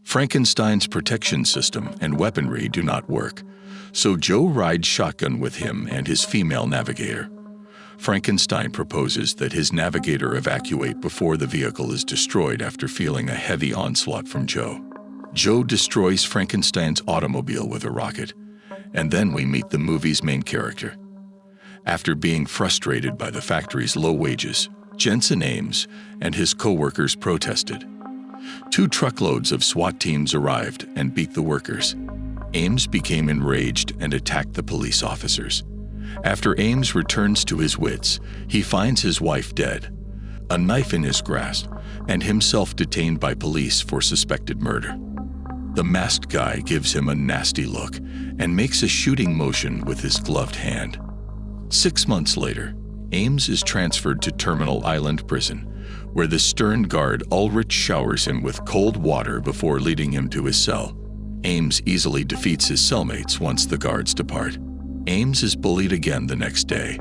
Frankenstein's protection system and weaponry do not work, so Joe rides shotgun with him and his female navigator. Frankenstein proposes that his navigator evacuate before the vehicle is destroyed after feeling a heavy onslaught from Joe. Joe destroys Frankenstein's automobile with a rocket, and then we meet the movie's main character. After being frustrated by the factory's low wages, Jensen Ames and his co-workers protested. 2 truckloads of SWAT teams arrived and beat the workers. Ames became enraged and attacked the police officers. After Ames returns to his wits, he finds his wife dead, a knife in his grasp, and himself detained by police for suspected murder. The masked guy gives him a nasty look and makes a shooting motion with his gloved hand. 6 months later, Ames is transferred to Terminal Island Prison, where the stern guard Ulrich showers him with cold water before leading him to his cell. Ames easily defeats his cellmates once the guards depart. Ames is bullied again the next day.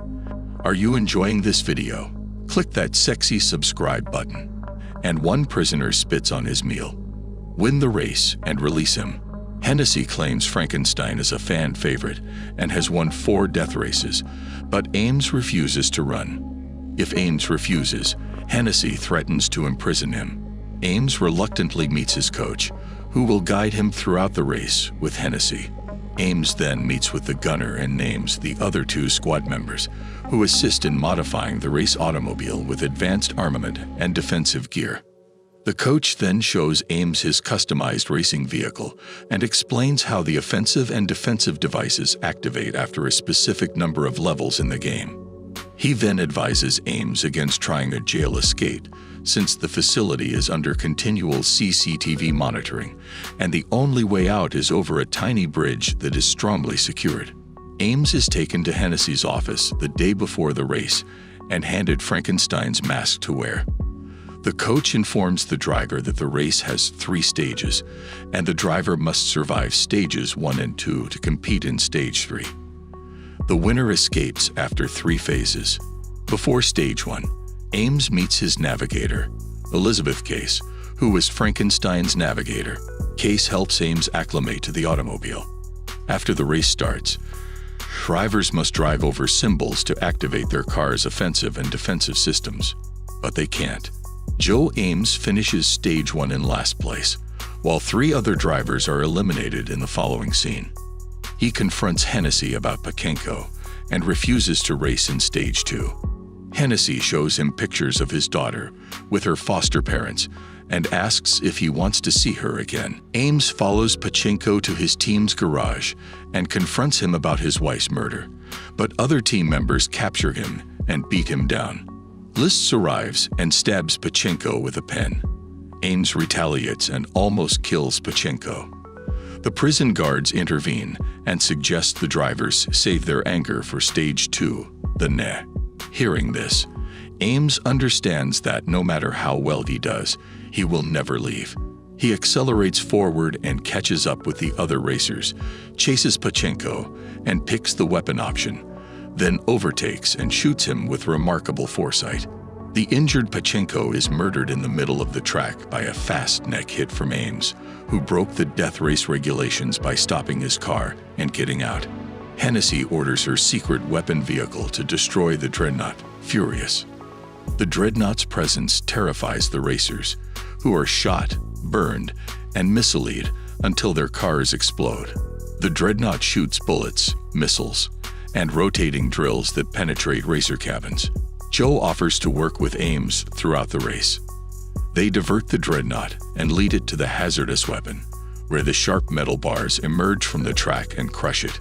Are you enjoying this video? Click that sexy subscribe button. And one prisoner spits on his meal. Win the race and release him. Hennessy claims Frankenstein is a fan favorite and has won 4 death races, but Ames refuses to run. If Ames refuses, Hennessy threatens to imprison him. Ames reluctantly meets his coach, who will guide him throughout the race with Hennessy. Ames then meets with the gunner and names the other 2 squad members, who assist in modifying the race automobile with advanced armament and defensive gear. The coach then shows Ames his customized racing vehicle and explains how the offensive and defensive devices activate after a specific number of levels in the game. He then advises Ames against trying a jail escape, since the facility is under continual CCTV monitoring, and the only way out is over a tiny bridge that is strongly secured. Ames is taken to Hennessy's office the day before the race and handed Frankenstein's mask to wear. The coach informs the driver that the race has 3 stages, and the driver must survive stages 1 and 2 to compete in stage 3. The winner escapes after 3 phases. Before stage 1, Ames meets his navigator, Elizabeth Case, who was Frankenstein's navigator. Case helps Ames acclimate to the automobile. After the race starts, drivers must drive over symbols to activate their car's offensive and defensive systems, but they can't. Joe Ames finishes stage 1 in last place, while 3 other drivers are eliminated in the following scene. He confronts Hennessy about Pachenko and refuses to race in stage 2. Hennessy shows him pictures of his daughter with her foster parents and asks if he wants to see her again. Ames follows Pachenko to his team's garage and confronts him about his wife's murder, but other team members capture him and beat him down. Lists arrives and stabs Pachenko with a pen. Ames retaliates and almost kills Pachenko. The prison guards intervene and suggest the drivers save their anger for stage 2, the Ne. Hearing this, Ames understands that no matter how well he does, he will never leave. He accelerates forward and catches up with the other racers, chases Pachenko, and picks the weapon option, then overtakes and shoots him with remarkable foresight. The injured Pachenko is murdered in the middle of the track by a fast neck hit from Ames, who broke the death race regulations by stopping his car and getting out. Hennessy orders her secret weapon vehicle to destroy the Dreadnought, furious. The Dreadnought's presence terrifies the racers, who are shot, burned, and missileed until their cars explode. The Dreadnought shoots bullets, missiles, and rotating drills that penetrate racer cabins. Joe offers to work with Ames throughout the race. They divert the Dreadnought and lead it to the hazardous weapon, where the sharp metal bars emerge from the track and crush it.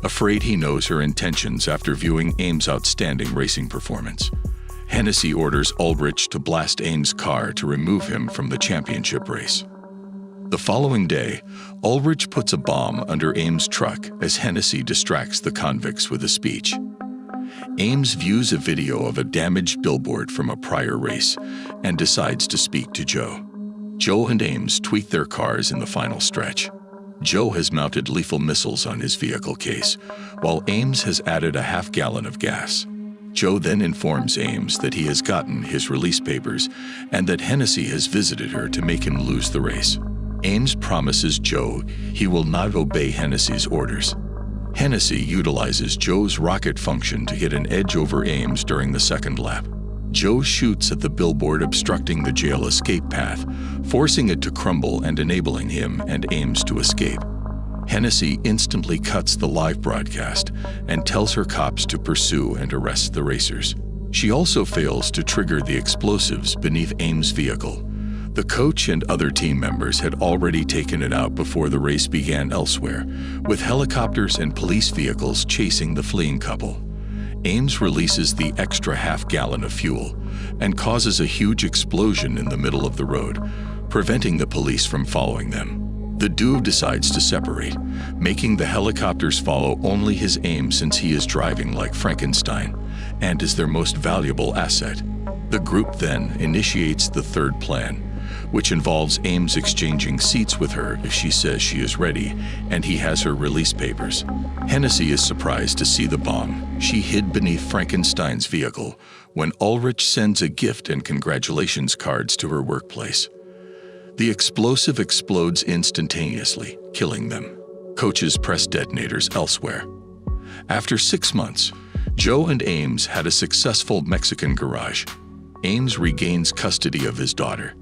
Afraid he knows her intentions after viewing Ames' outstanding racing performance, Hennessy orders Ulrich to blast Ames' car to remove him from the championship race. The following day, Ulrich puts a bomb under Ames' truck as Hennessy distracts the convicts with a speech. Ames views a video of a damaged billboard from a prior race and decides to speak to Joe. Joe and Ames tweak their cars in the final stretch. Joe has mounted lethal missiles on his vehicle case, while Ames has added a half-gallon of gas. Joe then informs Ames that he has gotten his release papers and that Hennessy has visited her to make him lose the race. Ames promises Joe he will not obey Hennessy's orders. Hennessy utilizes Joe's rocket function to get an edge over Ames during the second lap. Joe shoots at the billboard obstructing the jail escape path, forcing it to crumble and enabling him and Ames to escape. Hennessy instantly cuts the live broadcast and tells her cops to pursue and arrest the racers. She also fails to trigger the explosives beneath Ames' vehicle. The coach and other team members had already taken it out before the race began elsewhere, with helicopters and police vehicles chasing the fleeing couple. Ames releases the extra half-gallon of fuel and causes a huge explosion in the middle of the road, preventing the police from following them. The duo decides to separate, making the helicopters follow only his Ames since he is driving like Frankenstein and is their most valuable asset. The group then initiates the third plan, which involves Ames exchanging seats with her if she says she is ready and he has her release papers. Hennessy is surprised to see the bomb she hid beneath Frankenstein's vehicle when Ulrich sends a gift and congratulations cards to her workplace. The explosive explodes instantaneously, killing them. Coaches press detonators elsewhere. After 6 months, Joe and Ames had a successful Mexican garage. Ames regains custody of his daughter,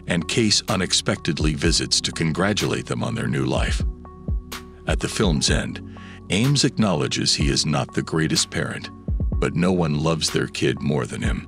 and Case unexpectedly visits to congratulate them on their new life. At the film's end, Ames acknowledges he is not the greatest parent, but no one loves their kid more than him.